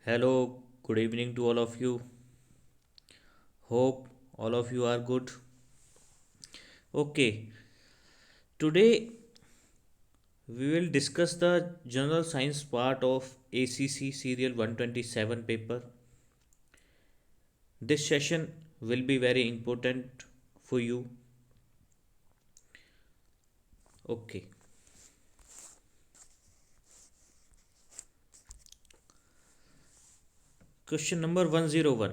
Hello, good evening to all of you. Hope all of you are good. Okay, today we will discuss the general science part of ACC Serial 127 paper. This session will be very important for you. Okay, question number 101.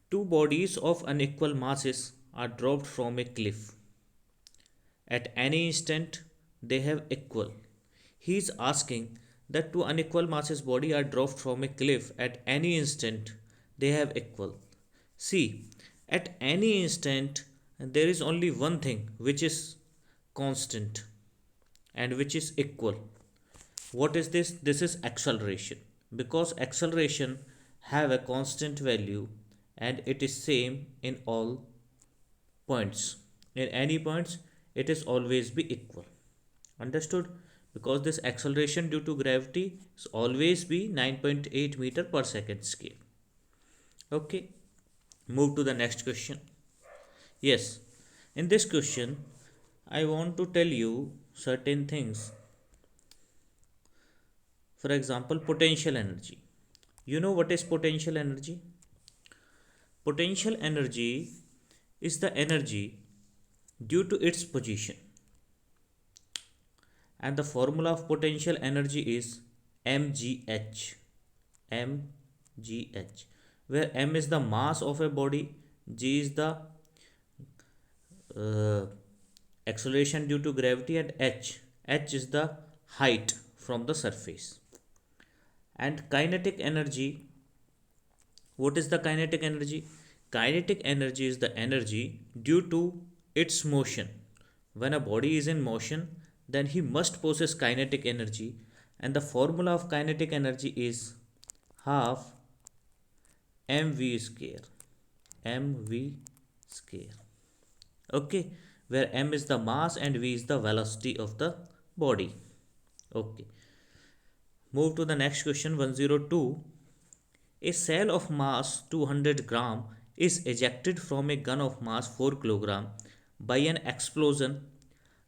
Two bodies of unequal masses are dropped from a cliff. At any instant, they have equal. He is asking that two unequal masses body are dropped from a cliff at any instant they have equal. See, at any instant there is only one thing which is constant and which is equal. What is this? This is acceleration. Because acceleration have a constant value and it is same in all points. In any points it is always be equal. Understood? Because this acceleration due to gravity is always be 9.8 meter per second scale. Okay, move to the next question. Yes, in this question I want to tell you certain things. For example, potential energy. You know what is potential energy? Potential energy is the energy due to its position, and the formula of potential energy is mgh. mgh, where m is the mass of a body, g is the uh, acceleration due to gravity, and h is the height from the surface. And kinetic energy, what is the kinetic energy? Kinetic energy is the energy due to its motion. When a body is in motion, then he must possess kinetic energy, and the formula of kinetic energy is half mv square. mv square. Okay, where m is the mass and v is the velocity of the body. Okay, move to the next question. 102. A cell of mass 200 gram is ejected from a gun of mass 4 kilogram by an explosion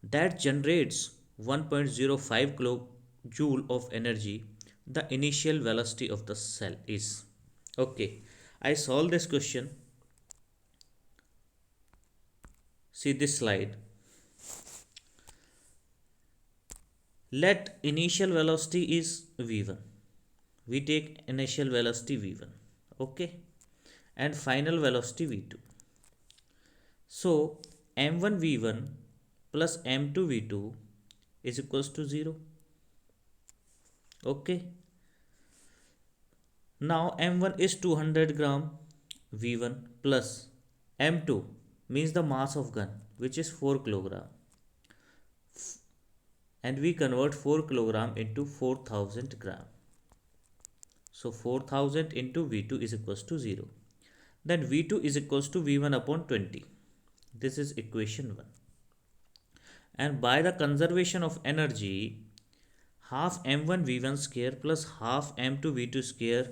that generates 1.05 kilojoule of energy. The initial velocity of the cell is. Okay, I solve this question. See this slide. Let initial velocity is v1. We take initial velocity v1. Okay, and final velocity v2. So m1 v1 plus m2 v2 is equals to 0. Okay, now m1 is 200 gram v1 plus m2 means the mass of gun, which is 4 kilogram, and we convert 4 kilogram into 4000 gram. So 4000 into v2 is equals to 0. Then v2 is equals to v1 upon 20. This is equation 1. And by the conservation of energy, half m1 v1 square plus half m2 v2 square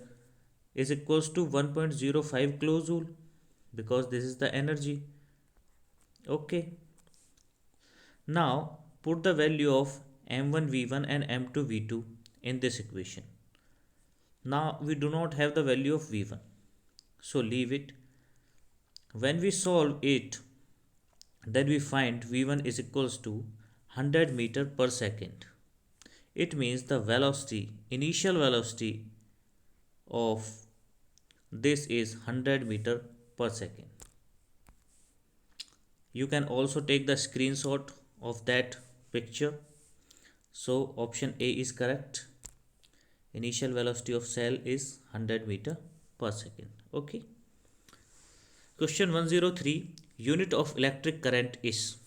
is equals to 1.05 kilojoule, because this is the energy. Okay, now put the value of m1 v1 and m2 v2 in this equation. Now we do not have the value of v1, so leave it. When we solve it, then we find v1 is equals to 100 meter per second. It means the velocity, initial velocity of this is 100 meter per second. You can also take the screenshot of that picture. So option A is correct. Initial velocity of cell is 100 meter per second. Okay. Question 103. Unit of electric current is.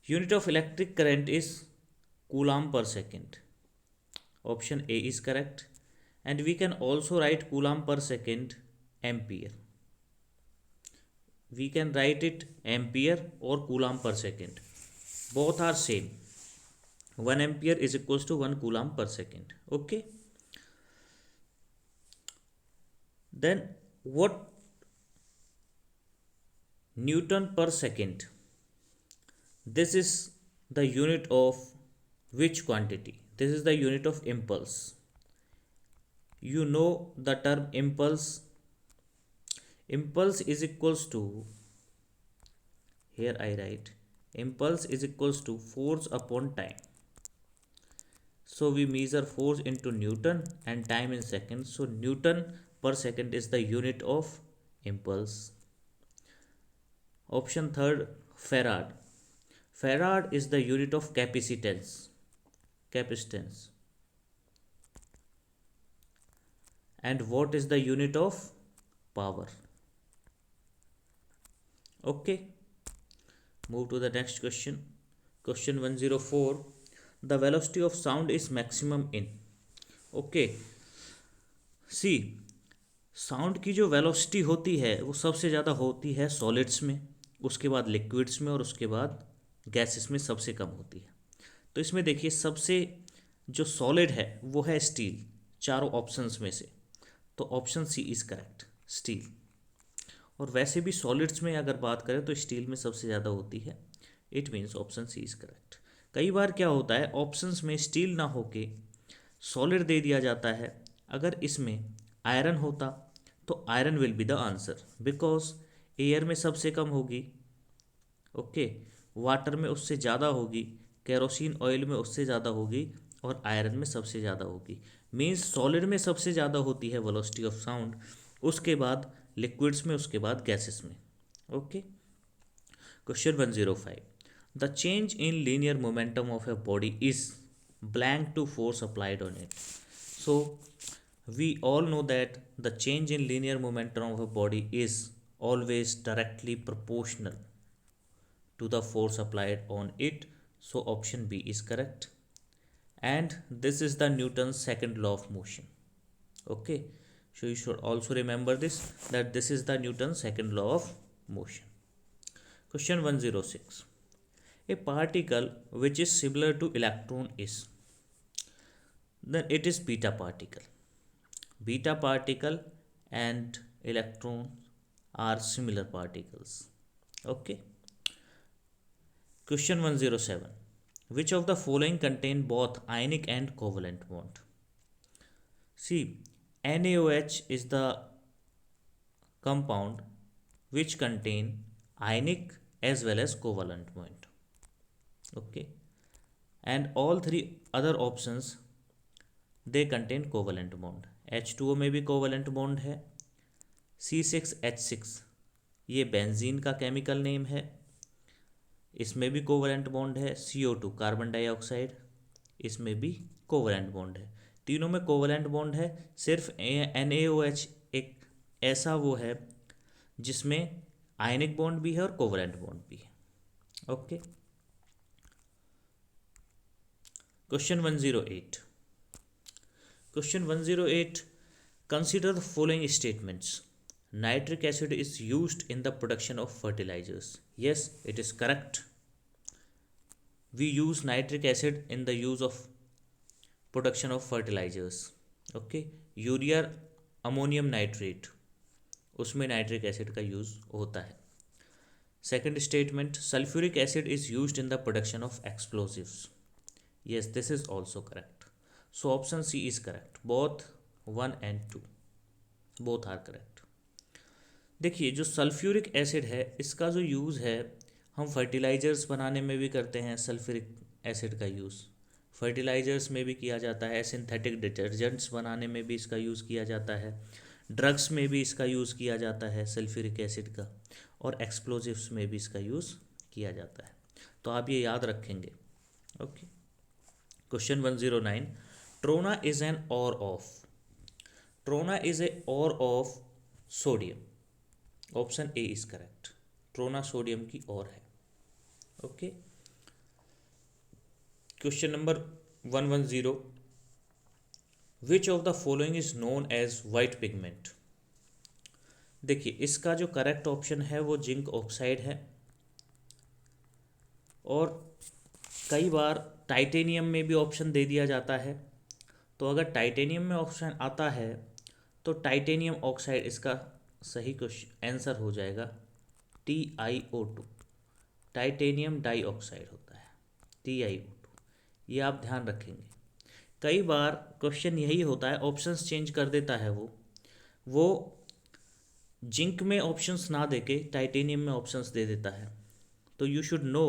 Unit of electric current is coulomb per second. Option A is correct. And we can also write coulomb per second ampere. We can write it ampere or coulomb per second. Both are same. 1 ampere is equals to 1 coulomb per second. Okay. Then what Newton per second? This is the unit of which quantity? This is the unit of impulse. You know the term impulse. Impulse is equals to, here I write, impulse is equals to force upon time. So we measure force into Newton and time in seconds. So Newton per second is the unit of impulse. Option third, Farad. Farad is the unit of capacitance. Capacitance. And what is the unit of power? Okay. Move to the next question. Question 104. The velocity of sound is maximum in. Okay. See, sound की जो velocity होती है वो सबसे ज़्यादा होती है solids में, उसके बाद लिक्विड्स में और उसके बाद गैसेस में सबसे कम होती है। तो इसमें देखिए सबसे जो सॉलिड है वो है स्टील, चारों ऑप्शंस में से, तो option C is correct, steel. और वैसे भी सॉलिड्स में अगर बात करें तो स्टील में सबसे ज़्यादा होती है, it means option C is correct. कई बार क्या होता है, ऑप्शंस में स्टील ना होके सॉलिड दे दिया जाता है। अगर इसमें आयरन होता तो iron will be the answer, because air में सबसे कम होगी, ओके, वाटर में उससे ज़्यादा होगी, केरोसिन ऑयल में उससे ज़्यादा होगी और आयरन में सबसे ज़्यादा होगी। मीन्स सॉलिड में सबसे ज़्यादा होती है वेलोसिटी ऑफ साउंड, उसके बाद लिक्विड्स में, उसके बाद गैसेस में। Okay. Question 105. The change in linear momentum of a body is blank to force applied on it. So we all know that the change in linear momentum of a body is always directly proportional to the force applied on it. So option B is correct. And this is the Newton's second law of motion. Okay. So you should also remember this, that this is the Newton's second law of motion. Question 106. A particle which is similar to electron is, then it is beta particle. Beta particle and electron are similar particles. Okay. Question 107. Which of the following contain both ionic and covalent bond? See, NaOH is the compound which contain ionic as well as covalent bond. Okay. And all three other options, they contain covalent bond. H2O में भी covalent bond है, C6H6 ये benzene का chemical name है, इसमें भी covalent bond है। CO2 carbon dioxide, इसमें भी कोवलेंट बॉन्ड है। तीनों में कोवलेंट बॉन्ड है, सिर्फ NaOH एक ऐसा वो है जिसमें आयनिक बॉन्ड भी है और कोवलेंट बॉन्ड भी है। Okay. Question 108. Question 108. Consider the following statements. Nitric acid is used in the production of fertilizers. Yes, it is correct. We use nitric acid in the use of production of fertilizers. Okay. Urea ammonium nitrate, उसमें nitric acid का use होता है। Second statement, sulphuric acid is used in the production of explosives. Yes, this is also correct. So option C is correct. Both 1 and 2 both are correct. देखिए जो sulphuric acid है इसका जो use है हम फर्टिलाइजर्स बनाने में भी करते हैं। सल्फ्यूरिक एसिड का यूज़ फर्टिलाइजर्स में भी किया जाता है, सिंथेटिक डिटर्जेंट्स बनाने में भी इसका यूज़ किया जाता है, ड्रग्स में भी इसका यूज़ किया जाता है सल्फ्यूरिक एसिड का, और एक्सप्लोजिव्स में भी इसका यूज़ किया जाता है। तो आप ये याद रखेंगे। Okay. Question 109. Trona is an ore of. Trona is a ore of sodium. Option A is correct. Trona sodium की और है। Okay. Question number 110. Which of the following is known as white pigment? देखिए इसका जो correct option है वो zinc oxide है, और कई बार टाइटेनियम में भी ऑप्शन दे दिया जाता है। तो अगर टाइटेनियम में ऑप्शन आता है तो टाइटेनियम ऑक्साइड इसका सही क्वेश्चन आंसर हो जाएगा TiO2। टाइटेनियम डाइऑक्साइड होता है TiO2, ये आप ध्यान रखेंगे। कई बार क्वेश्चन यही होता है, ऑप्शंस चेंज कर देता है वो जिंक में ऑप्शंस ना देके टाइटेनियम में ऑप्शंस दे देता है। तो you should know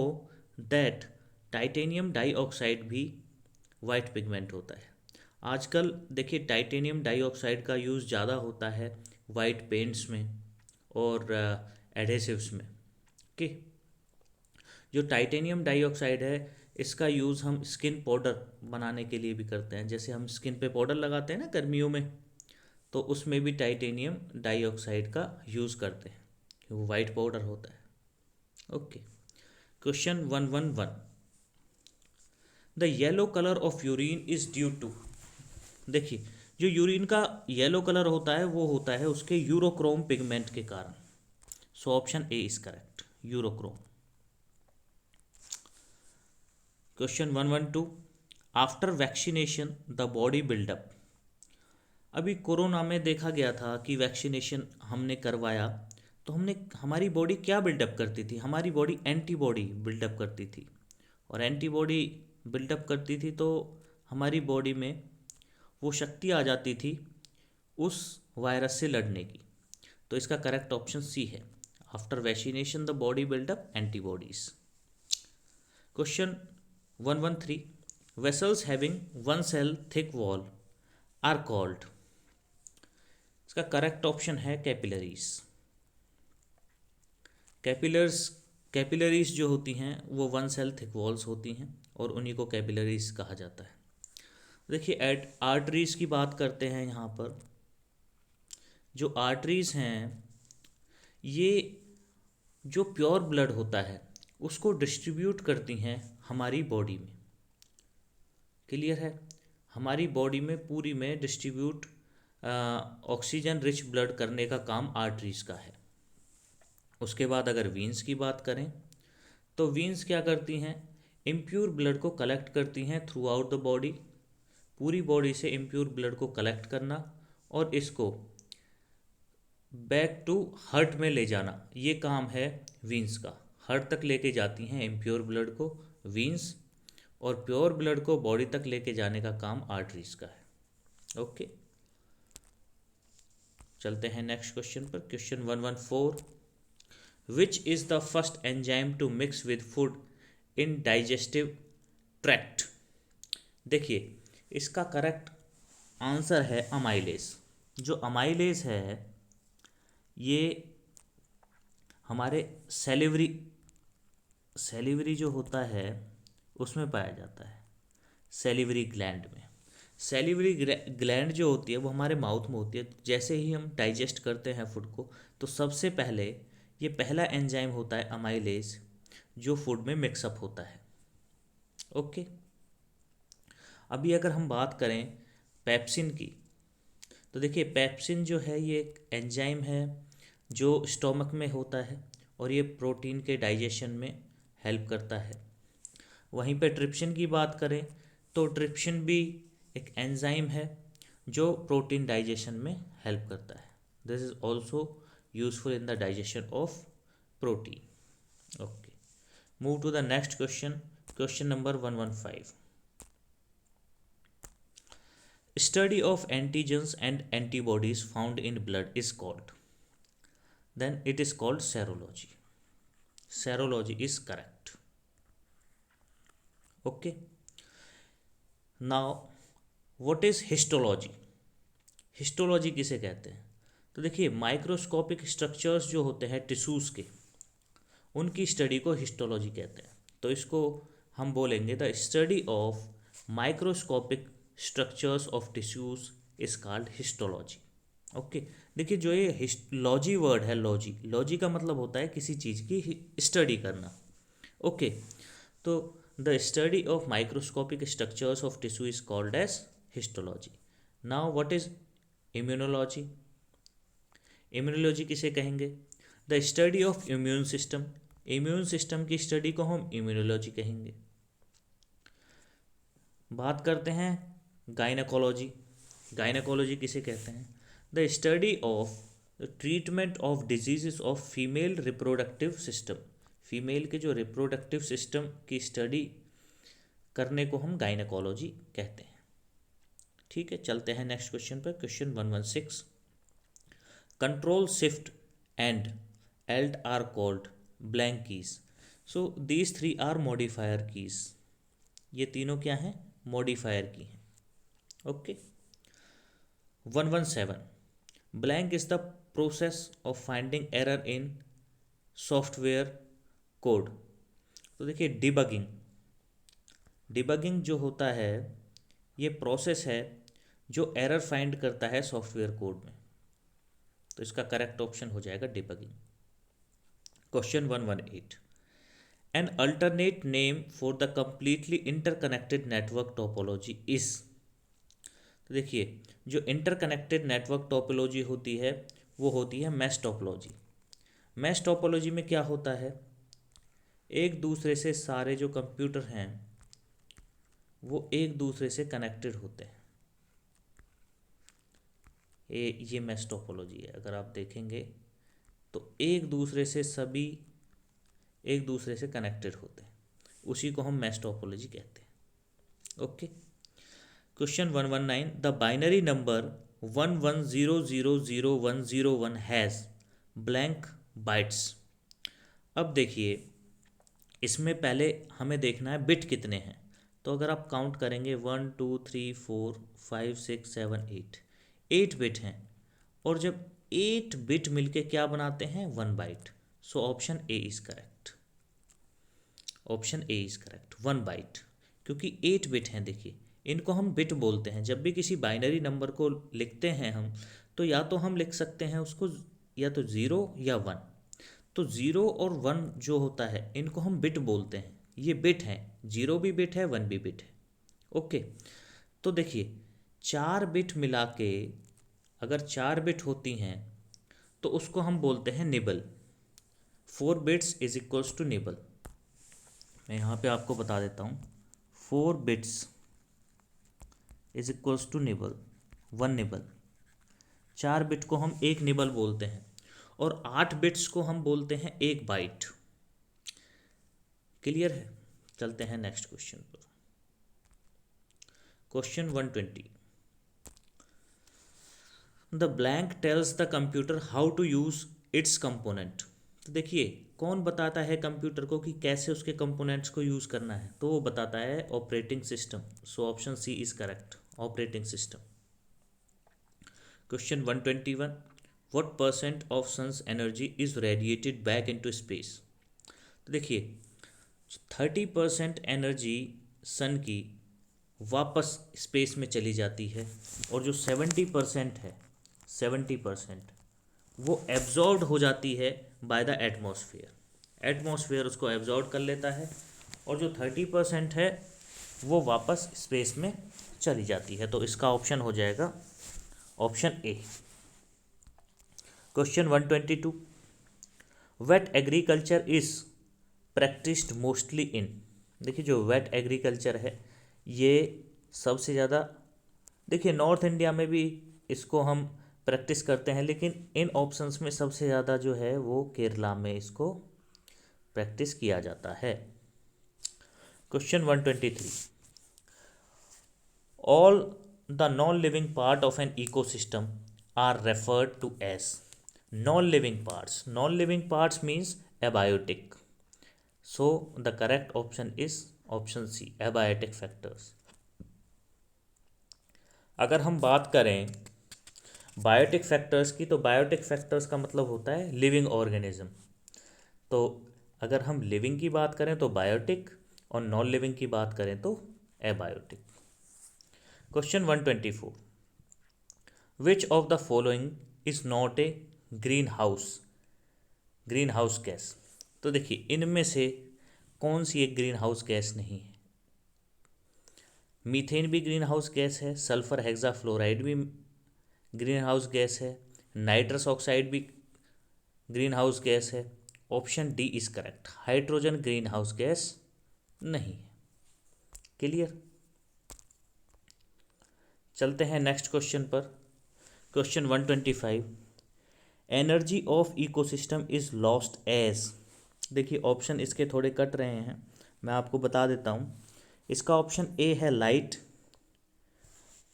that titanium dioxide भी वाइट पिगमेंट होता है। आजकल देखिए टाइटेनियम डाइऑक्साइड का यूज़ ज़्यादा होता है वाइट पेंट्स में और एडेसिव्स में। ओके, जो टाइटेनियम डाइऑक्साइड है इसका यूज़ हम स्किन पाउडर बनाने के लिए भी करते हैं। जैसे हम स्किन पे पाउडर लगाते हैं ना गर्मियों में, तो उसमें भी टाइटेनियम डाइऑक्साइड का यूज़ करते हैं, वो वाइट पाउडर होता है। Okay, question 111, the yellow colour of urine is due to. देखिए जो यूरिन का येलो कलर होता है वो होता है उसके यूरोक्रोम पिगमेंट के कारण। So option A is correct, urochrome. Question 112, after vaccination the body buildup. अभी कोरोना में देखा गया था कि वैक्सीनेशन हमने करवाया तो हमारी बॉडी क्या बिल्डअप करती थी, हमारी बॉडी एंटीबॉडी बिल्डअप करती थी। और एंटीबॉडी बिल्डअप करती थी तो हमारी बॉडी में वो शक्ति आ जाती थी उस वायरस से लड़ने की। तो इसका करेक्ट ऑप्शन सी है, after vaccination the body buildup antibodies. Question 113, vessels having one cell thick wall are called. इसका करेक्ट ऑप्शन है कैपिलरीज। कैपिलरीज जो होती हैं वो वन सेल थिक वॉल्स होती हैं और उन्हीं को कैपिलरीज कहा जाता है। देखिए आर्टरीज की बात करते हैं यहाँ पर। जो आर्टरीज हैं ये जो प्योर ब्लड होता है उसको डिस्ट्रीब्यूट करती हैं हमारी बॉडी में। क्लियर है, हमारी बॉडी में पूरी में डिस्ट्रीब्यूट ऑक्सीजन रिच ब्लड करने का काम आर्टरीज का है। उसके बाद अगर वीन्स की बात करें तो वीन्स क्या करती हैं, इम्प्योर ब्लड को कलेक्ट करती हैं थ्रू आउट द बॉडी। पूरी बॉडी से इम्प्योर ब्लड को कलेक्ट करना और इसको बैक टू हार्ट में ले जाना, ये काम है वीन्स का। हार्ट तक लेके जाती हैं इम्प्योर ब्लड को वीन्स, और प्योर ब्लड को बॉडी तक लेके जाने का काम आर्टरीज का है। ओके, चलते हैं नेक्स्ट क्वेश्चन पर। Question 114, which is the first enzyme to mix with food in digestive tract. देखिए इसका करेक्ट आंसर है अमाइलेज। जो अमाइलेज है ये हमारे सेलिवरी जो होता है उसमें पाया जाता है, सेलिवरी ग्लैंड में। सेलिवरी ग्लैंड जो होती है वो हमारे माउथ में होती है। जैसे ही हम डाइजेस्ट करते हैं फूड को तो सबसे पहले ये पहला एंजाइम होता है अमाइलेज जो फूड में मिक्सअप होता है। ओके, अभी अगर हम बात करें पेप्सिन की तो देखिए पेप्सिन जो है ये एक एंजाइम है जो स्टोमक में होता है और ये प्रोटीन के डाइजेशन में हेल्प करता है। वहीं पे ट्रिप्सिन की बात करें तो ट्रिप्सिन भी एक एंजाइम है जो प्रोटीन डाइजेशन में हेल्प करता है। This is also useful in the digestion of protein. Okay, move to the next question. Question number 115, study of antigens and antibodies found in blood is called, then it is called serology. Serology is correct. Okay, now what is histology? Histology किसे कहते हैं? तो देखिए microscopic structures जो होते हैं tissues के उनकी स्टडी को हिस्टोलॉजी कहते हैं। तो इसको हम बोलेंगे the study of microscopic structures of tissues is called histology. Okay, देखिए जो ये हिस्टोलॉजी वर्ड है, लॉजी का मतलब होता है किसी चीज़ की स्टडी करना। ओके, तो the study of microscopic structures of tissue is called as histology. Now what is immunology? Immunology किसे कहेंगे? The study of immune system. Immune system की स्टडी को हम इम्यूनोलॉजी कहेंगे। बात करते हैं गायनेकोलॉजी। गायनेकोलॉजी किसे कहते हैं? The study of the treatment of diseases of female reproductive system, female के जो रिप्रोडक्टिव सिस्टम की स्टडी करने को हम गायनेकोलॉजी कहते हैं। ठीक है, चलते हैं नेक्स्ट क्वेश्चन पर। Question 116, control shift and alt are called blank keys. So these three are modifier keys, ये तीनों क्या हैं? मॉडिफायर की हैं। Okay. 117, blank is the process of finding error in software code. तो देखिए डिबगिंग, डिबगिंग जो होता है ये प्रोसेस है जो एरर फाइंड करता है सॉफ्टवेयर कोड में, तो इसका करेक्ट ऑप्शन हो जाएगा debugging. Question 118, an alternate name for the completely interconnected network topology is. तो देखिए जो इंटरकनेक्टेड नेटवर्क टोपोलॉजी होती है वो होती है मैश टोपोलॉजी। मैश टोपोलॉजी में क्या होता है, एक दूसरे से सारे जो कंप्यूटर हैं वो एक दूसरे से कनेक्टेड होते हैं। ये मैश टोपोलॉजी है। अगर आप देखेंगे तो एक दूसरे से सभी एक दूसरे से कनेक्टेड होते हैं, उसी को हम मैश टोपोलॉजी कहते हैं। Okay. Question 119, the binary number 11000101 has blank bytes. अब देखिए इसमें पहले हमें देखना है बिट कितने हैं। तो अगर आप काउंट करेंगे 1 2 3 4 5 6 7 8, 8 बिट हैं। और जब 8 बिट मिलके क्या बनाते हैं? 1 byte. So option A is correct, option A is correct, 1 byte, क्योंकि 8 बिट हैं। देखिए इनको हम बिट बोलते हैं। जब भी किसी बाइनरी नंबर को लिखते हैं हम, तो या तो हम लिख सकते हैं उसको या तो 0 या 1। तो 0 और 1 जो होता है इनको हम बिट बोलते हैं, ये बिट हैं, 0 भी बिट है 1 भी बिट है। ओके। तो देखिए 4 बिट मिला के अगर 4 बिट होती हैं तो उसको हम बोलते हैं nibble. 4 bits is equals to nibble. मैं यहाँ पे आपको बता देता हूँ, 4 bits is equals to nibble, 1 nibble. 4 bit को हम एक निबल बोलते हैं और 8 बिट्स को हम बोलते हैं एक बाइट। क्लियर है? चलते हैं नेक्स्ट क्वेश्चन पर। Question 120, the blank tells the computer how to use its component. तो देखिए कौन बताता है कंप्यूटर को कि कैसे उसके कंपोनेंट्स को यूज करना है? तो वो बताता है operating system. So option C is correct, operating system. Question 121, what percent of sun's energy is radiated back into space. तो देखिए 30% एनर्जी सन की वापस स्पेस में चली जाती है और जो 70% है, 70% वो एब्जॉर्ब हो जाती है बाय द एटमॉस्फेयर। एटमॉस्फेयर उसको एब्जॉर्ब कर लेता है और जो 30% है वो वापस स्पेस में चली जाती है। तो इसका ऑप्शन हो जाएगा option A. Question 122, wet agriculture is practised mostly in. देखिए जो वेट एग्रीकल्चर है ये सबसे ज़्यादा, देखिए नॉर्थ इंडिया में भी इसको हम प्रैक्टिस करते हैं, लेकिन इन ऑप्शंस में सबसे ज़्यादा जो है वो केरला में इसको प्रैक्टिस किया जाता है। Question 123, all the non living part of an ecosystem are referred to as. Non living parts, non living parts means abiotic. So the correct option is option C, abiotic factors. अगर हम बात करें biotic factors की, तो biotic factors का मतलब होता है लिविंग ऑर्गेनिज्म। तो अगर हम लिविंग की बात करें तो बायोटिक और नॉन लिविंग की बात करें तो abiotic. Question 124, which of the following is not a green house gas. तो देखिए इनमें से कौन सी एक ग्रीन हाउस गैस नहीं है? मीथेन भी ग्रीन हाउस गैस है, सल्फर हेक्साफ्लोराइड भी ग्रीन हाउस गैस है, नाइट्रस ऑक्साइड भी ग्रीन हाउस गैस है। Option D is correct, hydrogen greenhouse gas नहीं है। क्लियर? चलते हैं नेक्स्ट क्वेश्चन पर। Question 125, energy of ecosystem is lost as. देखिए ऑप्शन इसके थोड़े कट रहे हैं, मैं आपको बता देता हूँ। इसका ऑप्शन ए है लाइट,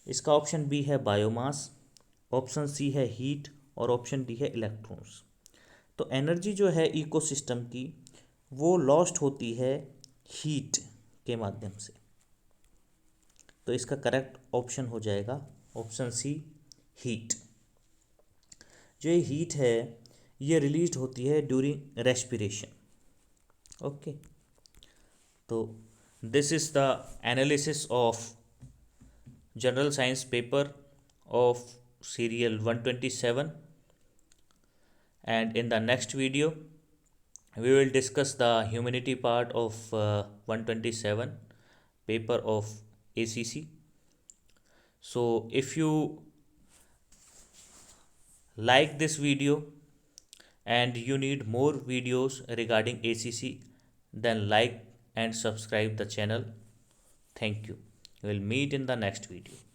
इसका ऑप्शन बी है बायोमास, ऑप्शन सी है हीट और ऑप्शन डी है इलेक्ट्रॉन्स। तो एनर्जी जो है इकोसिस्टम की वो लॉस्ट होती है हीट के माध्यम से। तो इसका करेक्ट ऑप्शन हो जाएगा ऑप्शन सी हीट। जो ये हीट है ये रिलीज होती है ड्यूरिंग रेस्पिरेशन। ओके, तो this is the analysis of general science paper of serial 127, and in the next video we will discuss the humanity part of 127 paper of ACC. So if you like this video and you need more videos regarding ACC, then like and subscribe the channel. Thank you. We will meet in the next video.